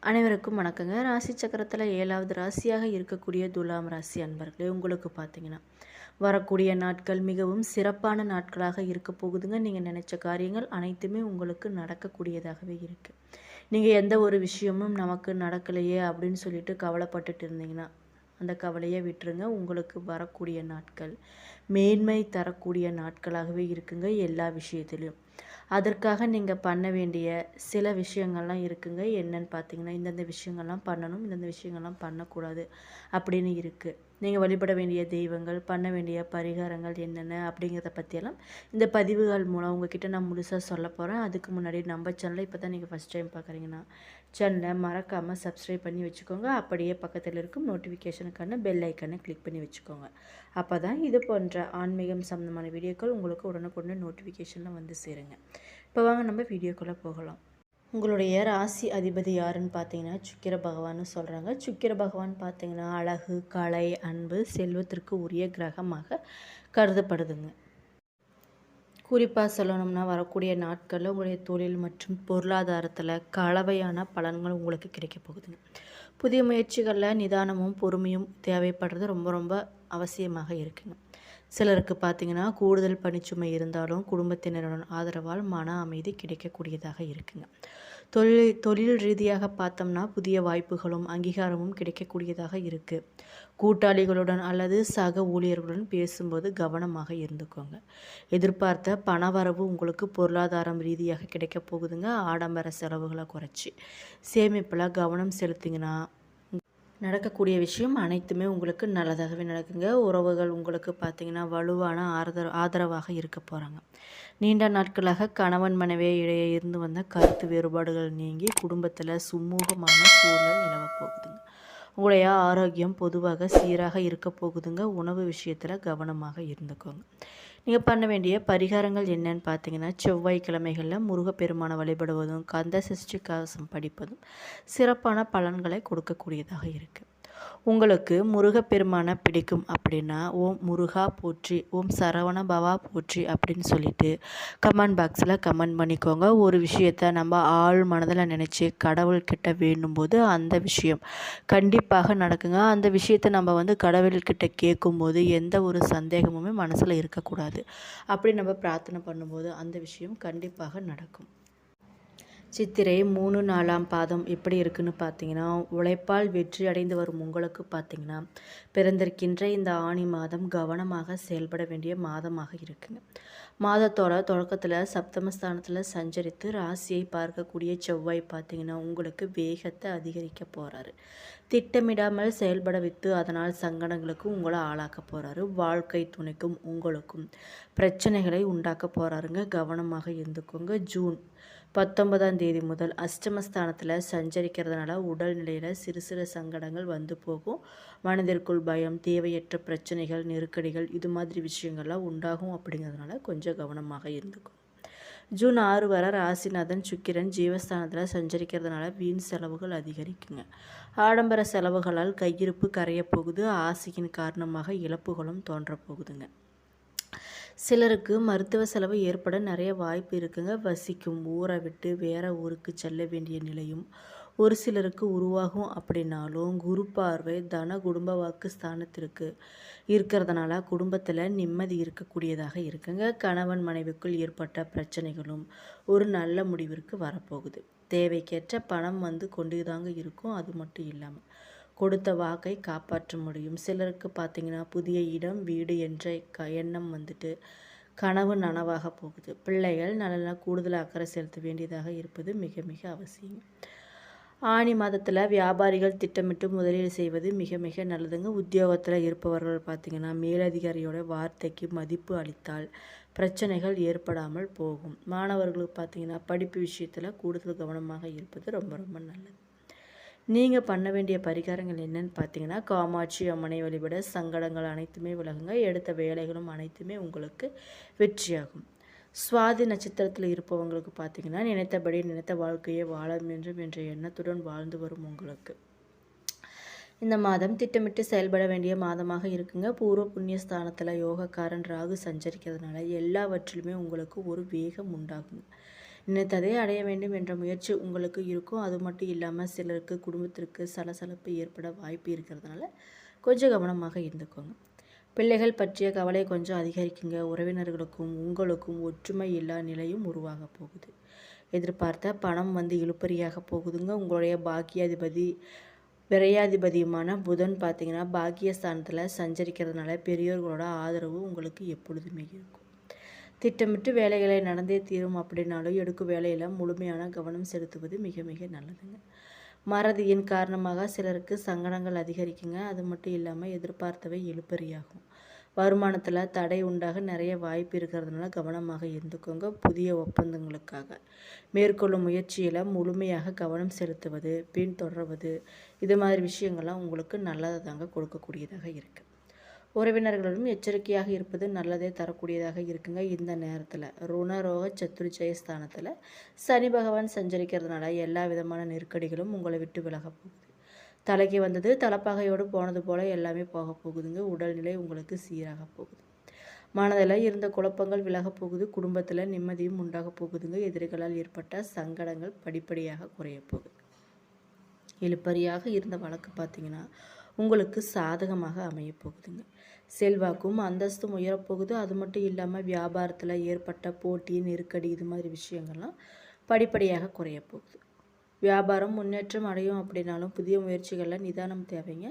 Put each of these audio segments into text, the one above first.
அனைவருக்கும் வணக்கங்க. ராசி சக்கரத்தில் 7வது ராசியாக இருக்கக்கூடிய துலாம் ராசி அன்பர்களே, உங்களுக்கு பார்த்தீங்கன்னா வரக்கூடிய நாட்கள் மிகவும் சிறப்பான நாட்களாக இருக்க போகுதுங்க. நீங்கள் நினச்ச காரியங்கள் அனைத்துமே உங்களுக்கு நடக்கக்கூடியதாகவே இருக்குது. நீங்கள் எந்த ஒரு விஷயமும் நமக்கு நடக்கலையே அப்படின்னு சொல்லிட்டு கவலைப்பட்டுட்டு இருந்தீங்கன்னா அந்த கவலையை விட்டுருங்க. உங்களுக்கு வரக்கூடிய நாட்கள் மேன்மை தரக்கூடிய நாட்களாகவே இருக்குங்க. எல்லா விஷயத்துலையும் அதற்காக நீங்கள் பண்ண வேண்டிய சில விஷயங்கள்லாம் இருக்குங்க. என்னன்னு பார்த்தீங்கன்னா, இந்தந்த விஷயங்கள்லாம் பண்ணணும், இந்தந்த விஷயங்கள்லாம் பண்ணக்கூடாது அப்படின்னு இருக்குது. நீங்கள் வழிபட வேண்டிய தெய்வங்கள், பண்ண வேண்டிய பரிகாரங்கள் என்னென்ன அப்படிங்கிறத பற்றியெல்லாம் இந்த பதிவுகள் மூலம் உங்ககிட்ட நான் முழுசாக சொல்ல போகிறேன். அதுக்கு முன்னாடி நம்ம சேனலை இப்போ தான் நீங்கள் ஃபஸ்ட் டைம் பார்க்குறீங்கன்னா சேனலை மறக்காமல் சப்ஸ்கிரைப் பண்ணி வச்சுக்கோங்க. அப்படியே பக்கத்தில் இருக்கும் நோட்டிஃபிகேஷனுக்கான பெல் ஐக்கனை கிளிக் பண்ணி வச்சுக்கோங்க. அப்போ தான் இது போன்ற ஆன்மீகம் சம்மந்தமான வீடியோக்கள் உங்களுக்கு உடனுக்குடன் நோட்டிஃபிகேஷனில் வந்து சேருங்க. இப்போ வாங்க நம்ம வீடியோக்குள்ளே போகலாம். உங்களுடைய ராசி அதிபதி யாருன்னு பார்த்தீங்கன்னா சுக்கிர பகவான்னு சொல்கிறாங்க. சுக்கிர பகவான் பார்த்தீங்கன்னா அழகு, கலை, அன்பு, செல்வத்திற்கு உரிய கிரகமாக கருதப்படுதுங்க. குறிப்பாக சொல்லணும்னா வரக்கூடிய நாட்களில் உங்களுடைய தொழில் மற்றும் பொருளாதாரத்தில் கலவையான பலன்கள் உங்களுக்கு கிடைக்க போகுதுங்க. புதிய முயற்சிகளில் நிதானமும் பொறுமையும் தேவைப்படுறது ரொம்ப ரொம்ப அவசியமாக இருக்குங்க. சிலருக்கு பார்த்திங்கன்னா கூடுதல் பணிச்சுமை இருந்தாலும் குடும்பத்தினருடன் ஆதரவால் மன அமைதி கிடைக்கக்கூடியதாக இருக்குங்க. தொழில் ரீதியாக பார்த்தோம்னா புதிய வாய்ப்புகளும் அங்கீகாரமும் கிடைக்கக்கூடியதாக இருக்குது. கூட்டாளிகளுடன் அல்லது சக ஊழியர்களுடன் பேசும்போது கவனமாக இருந்துக்கோங்க. எதிர்பார்த்த பணவரவு உங்களுக்கு பொருளாதாரம் ரீதியாக கிடைக்க போகுதுங்க. ஆடம்பர செலவுகளை குறைச்சி சேமிப்பில் கவனம் செலுத்திங்கன்னா நடக்கக்கூடிய விஷயம் அனைத்துமே உங்களுக்கு நல்லதாகவே நடக்குங்க. உறவுகள் உங்களுக்கு பார்த்திங்கன்னா வலுவான ஆதரவாக இருக்க போகிறாங்க. நீண்ட நாட்களாக கணவன் மனைவி இடையே இருந்து வந்த கருத்து வேறுபாடுகள் நீங்கி குடும்பத்தில் சுமூகமான சூழல் நிலவ போகுதுங்க. உங்களுடைய ஆரோக்கியம் பொதுவாக சீராக இருக்க போகுதுங்க. உணவு விஷயத்தில் கவனமாக இருந்துக்கோங்க. நீங்கள் பண்ண வேண்டிய பரிகாரங்கள் என்னன்னு பார்த்தீங்கன்னா செவ்வாய்க்கிழமைகளில் முருகப்பெருமானை வழிபடுவதும் கந்த சஷ்டி கவசம் படிப்பதும் சிறப்பான பலன்களை கொடுக்கக்கூடியதாக இருக்குது. உங்களுக்கு முருகப்பெருமானை பிடிக்கும் அப்படின்னா ஓம் முருகா போற்றி, ஓம் சரவண பவா போற்றி அப்படின்னு சொல்லிட்டு கமெண்ட் பாக்ஸில் கமெண்ட் பண்ணிக்கோங்க. ஒரு விஷயத்தை நம்ம ஆள் மனதில் நினச்சி கடவுள்கிட்ட வேண்டும்போது அந்த விஷயம் கண்டிப்பாக நடக்குங்க. அந்த விஷயத்தை நம்ம கடவுள்கிட்ட கேட்கும்போது எந்த ஒரு சந்தேகமுமே மனசில் இருக்கக்கூடாது. அப்படி நம்ம பிரார்த்தனை பண்ணும்போது அந்த விஷயம் கண்டிப்பாக நடக்கும். சித்திரை 3, 4ஆம் பாதம் எப்படி இருக்குன்னு பார்த்தீங்கன்னா உழைப்பால் வெற்றி அடைந்து வரும் உங்களுக்கு பார்த்தீங்கன்னா பிறந்திருக்கின்ற இந்த ஆணி மாதம் கவனமாக செயல்பட வேண்டிய மாதமாக இருக்குங்க. மாதத்தோட தொடக்கத்தில் சப்தமஸ்தானத்தில் சஞ்சரித்து ராசியை பார்க்கக்கூடிய செவ்வாய் பார்த்தீங்கன்னா உங்களுக்கு வேகத்தை அதிகரிக்க போகிறாரு. திட்டமிடாமல் செயல்பட வைத்து அதனால் சங்கடங்களுக்கு உங்களை ஆளாக்க போகிறாரு. வாழ்க்கை துணைக்கும் உங்களுக்கும் பிரச்சனைகளை உண்டாக்க போகிறாருங்க. கவனமாக இருந்துக்கோங்க. ஜூன் 19ஆம் தேதி முதல் அஷ்டமஸ்தானத்தில் சஞ்சரிக்கிறதுனால உடல்நிலையில் சிறு சிறு சங்கடங்கள் வந்து போகும். மனதிற்குள் பயம், தேவையற்ற பிரச்சனைகள், நெருக்கடிகள் இது மாதிரி விஷயங்கள்லாம் உண்டாகும். அப்படிங்கிறதுனால கொஞ்சம் கவனமாக இருந்துக்கும். ஜூன் 6 வரை ராசிநாதன் சுக்கிரன் ஜீவஸ்தானத்தில் சஞ்சரிக்கிறதுனால வீண் செலவுகள் அதிகரிக்குங்க. ஆடம்பர செலவுகளால் கையிருப்பு கரைய போகுது. ஆசையின் காரணமாக இழப்புகளும் தோன்ற போகுதுங்க. சிலருக்கு மருத்துவ செலவு ஏற்பட நிறைய வாய்ப்பு இருக்குங்க. வசிக்கும் ஊரை விட்டு வேற ஊருக்கு செல்ல வேண்டிய நிலையும் ஒரு சிலருக்கு உருவாகும். அப்படின்னாலும் குரு பார்வை தன குடும்ப வாக்கு ஸ்தானத்திற்கு இருக்கிறதுனால குடும்பத்தில் நிம்மதி இருக்கக்கூடியதாக இருக்குங்க. கணவன் மனைவிக்குள் ஏற்பட்ட பிரச்சனைகளும் ஒரு நல்ல முடிவிற்கு வரப்போகுது. தேவைக்கேற்ற பணம் கொண்டு தாங்க இருக்கும். அது மட்டும் இல்லாமல் கொடுத்த வாக்கை காப்பாற்ற முடியும். சிலருக்கு பார்த்திங்கன்னா புதிய இடம், வீடு என்ற எண்ணம் கனவு நனவாக போகுது. பிள்ளைகள் நல்ல கூடுதல் அக்கறை செலுத்த வேண்டியதாக இருப்பது மிக மிக அவசியம். ஆனி மாதத்தில் வியாபாரிகள் திட்டமிட்டு முதலீடு செய்வது மிக மிக நல்லதுங்க. உத்தியோகத்தில் இருப்பவர்கள் பார்த்திங்கன்னா மேலதிகாரியோட வார்த்தைக்கு மதிப்பு அளித்தால் பிரச்சனைகள் ஏற்படாமல் போகும். மாணவர்களுக்கு பார்த்திங்கன்னா படிப்பு விஷயத்தில் கூடுதல் கவனமாக இருப்பது ரொம்ப ரொம்ப நல்லது. நீங்கள் பண்ண வேண்டிய பரிகாரங்கள் என்னன்னு பார்த்தீங்கன்னா காமாட்சி அம்மனை வழிபட சங்கடங்கள் அனைத்துமே விலகுங்க. எடுத்த வேலைகளும் அனைத்துமே உங்களுக்கு வெற்றியாகும். சுவாதி நட்சத்திரத்தில் இருப்பவங்களுக்கு பார்த்தீங்கன்னா நினைத்தபடி நினைத்த வாழ்க்கையை வாழ வேண்டும் என்ற எண்ணத்துடன் வாழ்ந்து வரும் உங்களுக்கு இந்த மாதம் திட்டமிட்டு செயல்பட வேண்டிய மாதமாக இருக்குங்க. பூர்வ புண்ணிய ஸ்தானத்தில் யோகக்காரன் ராகு சஞ்சரிக்கிறதுனால எல்லாவற்றிலுமே உங்களுக்கு ஒரு வேகம் உண்டாகுங்க. நினைத்ததை அடைய வேண்டும் என்ற முயற்சி உங்களுக்கு இருக்கும். அது மட்டும் இல்லாமல் சிலருக்கு குடும்பத்திற்கு சலசலப்பு ஏற்பட வாய்ப்பு இருக்கிறதுனால கொஞ்சம் கவனமாக இருந்துக்கோங்க. பிள்ளைகள் பற்றிய கவலை கொஞ்சம் அதிகரிக்குங்க. உறவினர்களுக்கும் உங்களுக்கும் ஒற்றுமை இல்லா நிலையும் உருவாக போகுது. எதிர்பார்த்த பணம் இழுபறியாக போகுதுங்க. உங்களுடைய பாக்கியாதிபதி விரையாதிபதியுமான புதன் பார்த்தீங்கன்னா பாக்கியஸ்தானத்தில் சஞ்சரிக்கிறதுனால பெரியோர்களோட ஆதரவு உங்களுக்கு எப்பொழுதுமே இருக்கும். திட்டமிட்டு வேலைகளை நடந்தே தீரும் அப்படின்னாலும் எடுக்கும் வேலையில் முழுமையான கவனம் செலுத்துவது மிக மிக நல்லதுங்க. மறதியின் காரணமாக சிலருக்கு சங்கடங்கள் அதிகரிக்குங்க. அது மட்டும் இல்லாமல் எதிர்பார்த்தவை இழுபறியாகும். வருமானத்தில் தடை உண்டாக நிறைய வாய்ப்பு இருக்கிறதுனால கவனமாக இருந்துக்கோங்க. புதிய ஒப்பந்தங்களுக்காக மேற்கொள்ளும் முயற்சியில் முழுமையாக கவனம் செலுத்துவது, பின்தொடர்வது, இது மாதிரி விஷயங்கள்லாம் உங்களுக்கு நல்லதை தாங்க கொடுக்கக்கூடியதாக இருக்குது. உறவினர்களும் எச்சரிக்கையாக இருப்பது நல்லதே தரக்கூடியதாக இருக்குங்க. இந்த நேரத்தில் ருணரோக சத்துருஜய ஸ்தானத்தில் சனி பகவான் சஞ்சரிக்கிறதுனால எல்லா விதமான நெருக்கடிகளும் உங்களை விட்டு விலக போகுது. தலைக்கு வந்தது தலைப்பாகையோடு போனது போல் எல்லாமே போக போகுதுங்க. உடல்நிலை உங்களுக்கு சீராக போகுது. மனதில் இருந்த குழப்பங்கள் விலக போகுது. குடும்பத்தில் நிம்மதியும் உண்டாக போகுதுங்க. எதிரிகளால் ஏற்பட்ட சங்கடங்கள் படிப்படியாக குறைய போகுது. இழுபறியாக இருந்த வழக்கு பார்த்திங்கன்னா உங்களுக்கு சாதகமாக அமைய போகுதுங்க. செல்வாக்கும் அந்தஸ்தும் உயரப்போகுது. அது மட்டும் இல்லாமல் வியாபாரத்தில் ஏற்பட்ட போட்டி, நெருக்கடி, இது மாதிரி விஷயங்கள்லாம் படிப்படியாக குறைய போகுது. வியாபாரம் முன்னேற்றம் அடையும் அப்படின்னாலும் புதிய முயற்சிகளில் நிதானம் தேவைங்க.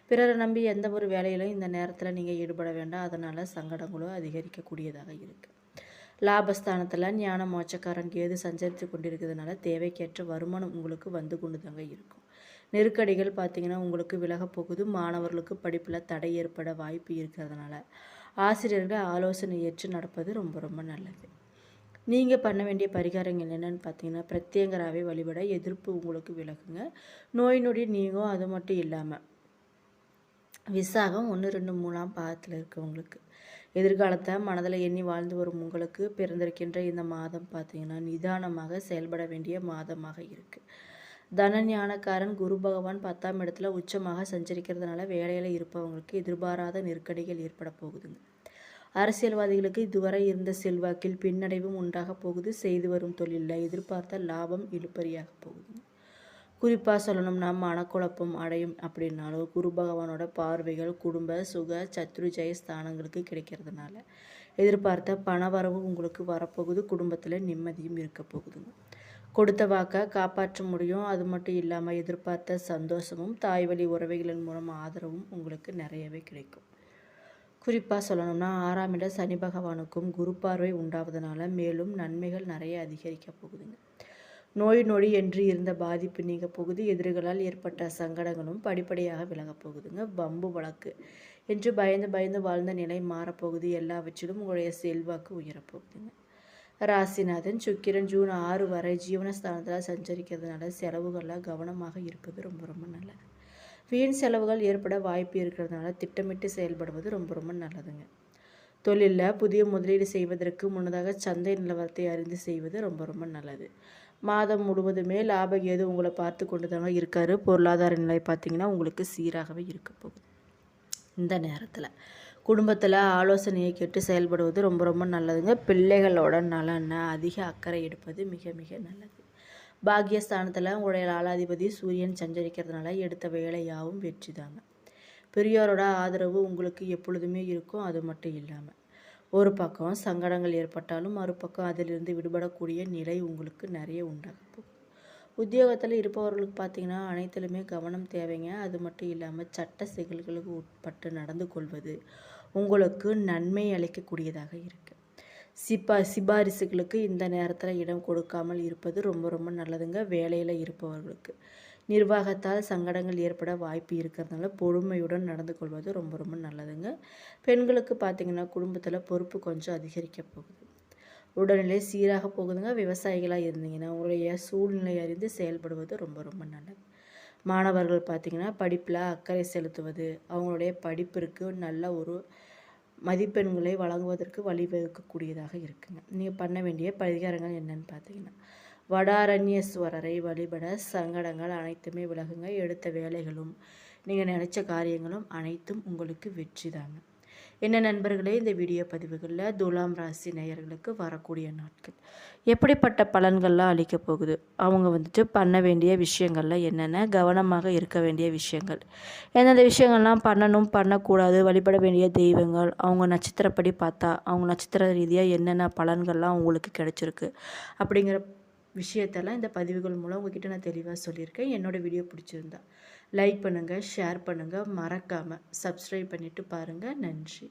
பிறரை நம்பி எந்த ஒரு வேலையிலும் இந்த நேரத்தில் நீங்கள் ஈடுபட வேண்டாம். அதனால் சங்கடங்களும் அதிகரிக்கக்கூடியதாக இருக்குது. லாபஸ்தானத்தில் ஞான மோட்சக்காரன் கேது சஞ்சரித்து கொண்டிருக்கிறதுனால தேவைக்கேற்ற வருமானம் உங்களுக்கு வந்து கொண்டு தாங்க இருக்கும். நெருக்கடிகள் பார்த்திங்கன்னா உங்களுக்கு விலக போகுது. மாணவர்களுக்கு படிப்பில் தடை ஏற்பட வாய்ப்பு இருக்கிறதுனால ஆசிரியர்கள் ஆலோசனை ஏற்று நடப்பது ரொம்ப ரொம்ப நல்லது. நீங்கள் பண்ண வேண்டிய பரிகாரங்கள் என்னென்னு பார்த்தீங்கன்னா பிரத்யங்கராகவே வழிபட எதிர்ப்பு உங்களுக்கு விலகுங்க. நோய் நொடி நீங்கும். அது மட்டும் இல்லாமல் விசாகம் 1, 2, 3ஆம் பாதத்தில் இருக்கவங்களுக்கு எதிர்காலத்தை மனதில் எண்ணி வாழ்ந்து வரும் உங்களுக்கு பிறந்திருக்கின்ற இந்த மாதம் பார்த்திங்கன்னா நிதானமாக செயல்பட வேண்டிய மாதமாக இருக்குது. தனஞானக்காரன் குரு பகவான் 10ஆம் இடத்துல உச்சமாக சஞ்சரிக்கிறதுனால வேலையில் இருப்பவங்களுக்கு எதிர்பாராத நெருக்கடிகள் ஏற்பட போகுதுங்க. அரசியல்வாதிகளுக்கு இதுவரை இருந்த செல்வாக்கில் பின்னடைவும் உண்டாக போகுது. செய்து வரும் தொழிலில் எதிர்பார்த்த லாபம் இழுபறியாக போகுது. குறிப்பாக சொல்லணும்னா மனக்குழப்பம் அடையும் அப்படின்னாலும் குரு பகவானோட பார்வைகள் குடும்ப சுக சத்ருஜய ஸ்தானங்களுக்கு கிடைக்கிறதுனால எதிர்பார்த்த பணவரவு உங்களுக்கு வரப்போகுது. குடும்பத்தில் நிம்மதியும் இருக்க போகுதுங்க. கொடுத்த வாக்கை காப்பாற்ற முடியும். அது மட்டும் இல்லாமல் எதிர்பார்த்த சந்தோஷமும் தாய் வழி உறவுகளின் மூலம் ஆதரவும் உங்களுக்கு நிறையவே கிடைக்கும். குறிப்பாக சொல்லணும்னா 6ஆம் இட சனி பகவானுக்கும் குரு பார்வை உண்டாவதுனால மேலும் நன்மைகள் நிறைய அதிகரிக்க போகுதுங்க. நோய் நொடி என்று இருந்த பாதிப்பு நீங்க போகுது. எதிரிகளால் ஏற்பட்ட சங்கடங்களும் படிப்படியாக விலகப் போகுதுங்க. வம்பு வழக்கு என்று பயந்து வாழ்ந்த நிலை மாறப்போகுது. எல்லாவற்றிலும் உங்களுடைய செல்வாக்கு உயரப்போகுதுங்க. ராசிநாதன் சுக்கிரன் ஜூன் 6 வரை ஜீவனஸ்தானத்தில் சஞ்சரிக்கிறதுனால செலவுகளில் கவனமாக இருப்பது ரொம்ப ரொம்ப நல்லது. வீண் செலவுகள் ஏற்பட வாய்ப்பு இருக்கிறதுனால திட்டமிட்டு செயல்படுவது ரொம்ப ரொம்ப நல்லதுங்க. தொழிலில் புதிய முதலீடு செய்வதற்கு முன்னதாக சந்தை நிலவரத்தை அறிந்து செய்வது ரொம்ப ரொம்ப நல்லது. மாதம் முழுவதுமே லாப ஏது உங்களை பார்த்து கொண்டு தாங்க இருக்காரு. பொருளாதார நிலை பார்த்திங்கன்னா உங்களுக்கு சீராகவே இருக்க போகுது. இந்த நேரத்தில் குடும்பத்தில் ஆலோசனையை கேட்டு செயல்படுவது ரொம்ப ரொம்ப நல்லதுங்க. பிள்ளைகளோட நலனை அதிக அக்கறை எடுப்பது மிக மிக நல்லது. பாக்கியஸ்தானத்தில் உங்களுடைய லாலாதிபதி சூரியன் சஞ்சரிக்கிறதுனால எடுத்த வேலையாகவும் வெற்றி தாங்க. பெரியோரோட ஆதரவு உங்களுக்கு எப்பொழுதுமே இருக்கும். அது மட்டும் இல்லாமல் ஒரு பக்கம் சங்கடங்கள் ஏற்பட்டாலும் மறுபக்கம் அதிலிருந்து விடுபடக்கூடிய நிலை உங்களுக்கு நிறைய உண்டாகும். உத்தியோகத்தில் இருப்பவர்களுக்கு பார்த்திங்கன்னா அனைத்திலுமே கவனம் தேவைங்க. அது மட்டும் இல்லாமல் சட்ட சிக்கல்களுக்கு உட்பட்டு நடந்து கொள்வது உங்களுக்கு நன்மை அளிக்கக்கூடியதாக இருக்குது. சிபாரிசுகளுக்கு இந்த நேரத்தில் இடம் கொடுக்காமல் இருப்பது ரொம்ப ரொம்ப நல்லதுங்க. வேலையில் இருப்பவர்களுக்கு நிர்வாகத்தால் சங்கடங்கள் ஏற்பட வாய்ப்பு இருக்கிறதுனால பொறுமையுடன் நடந்து கொள்வது ரொம்ப ரொம்ப நல்லதுங்க. பெண்களுக்கு பார்த்திங்கன்னா குடும்பத்தில் பொறுப்பு கொஞ்சம் அதிகரிக்க போகுது. உடல்நிலை சீராக போகுதுங்க. விவசாயிகளாக இருந்தீங்கன்னா உங்களுடைய சூழ்நிலை அறிந்து செயல்படுவது ரொம்ப ரொம்ப நல்லது. மாணவர்கள் பார்த்திங்கன்னா படிப்பில் அக்கறை செலுத்துவது அவங்களுடைய படிப்பிற்கு நல்ல ஒரு மதிப்பெண்களை வழங்குவதற்கு வழிவகுக்கக்கூடியதாக இருக்குங்க. நீங்கள் பண்ண வேண்டிய பரிகாரங்கள் என்னென்னு பார்த்தீங்கன்னா வடாரண்யேஸ்வரரை வழிபட சங்கடங்கள் அனைத்துமே விலகுங்க. எடுத்த வேலைகளும் நீங்கள் நினைச்ச காரியங்களும் அனைத்தும் உங்களுக்கு வெற்றி தாங்க. என்ன நண்பர்களே, இந்த வீடியோ பதிவுகளில் துலாம் ராசி நேயர்களுக்கு வரக்கூடிய நாட்கள் எப்படிப்பட்ட பலன்கள்லாம் அளிக்க போகுது, அவங்க பண்ண வேண்டிய விஷயங்கள்ல என்னென்ன, கவனமாக இருக்க வேண்டிய விஷயங்கள், எந்தெந்த விஷயங்கள்லாம் பண்ணணும் பண்ணக்கூடாது, வழிபட வேண்டிய தெய்வங்கள், அவங்க நட்சத்திரப்படி பார்த்தா அவங்க நட்சத்திர ரீதியாக என்னென்ன பலன்கள்லாம் உங்களுக்கு கிடைச்சிருக்கு அப்படிங்கிற விஷயத்தெல்லாம் இந்த பதிவுகள் மூலம் உங்ககிட்ட நான் தெளிவாக சொல்லியிருக்கேன். என்னோடய வீடியோ பிடிச்சிருந்தா லைக் பண்ணுங்கள், ஷேர் பண்ணுங்கள், மறக்காமல் சப்ஸ்கிரைப் பண்ணிவிட்டு பாருங்கள். நன்றி.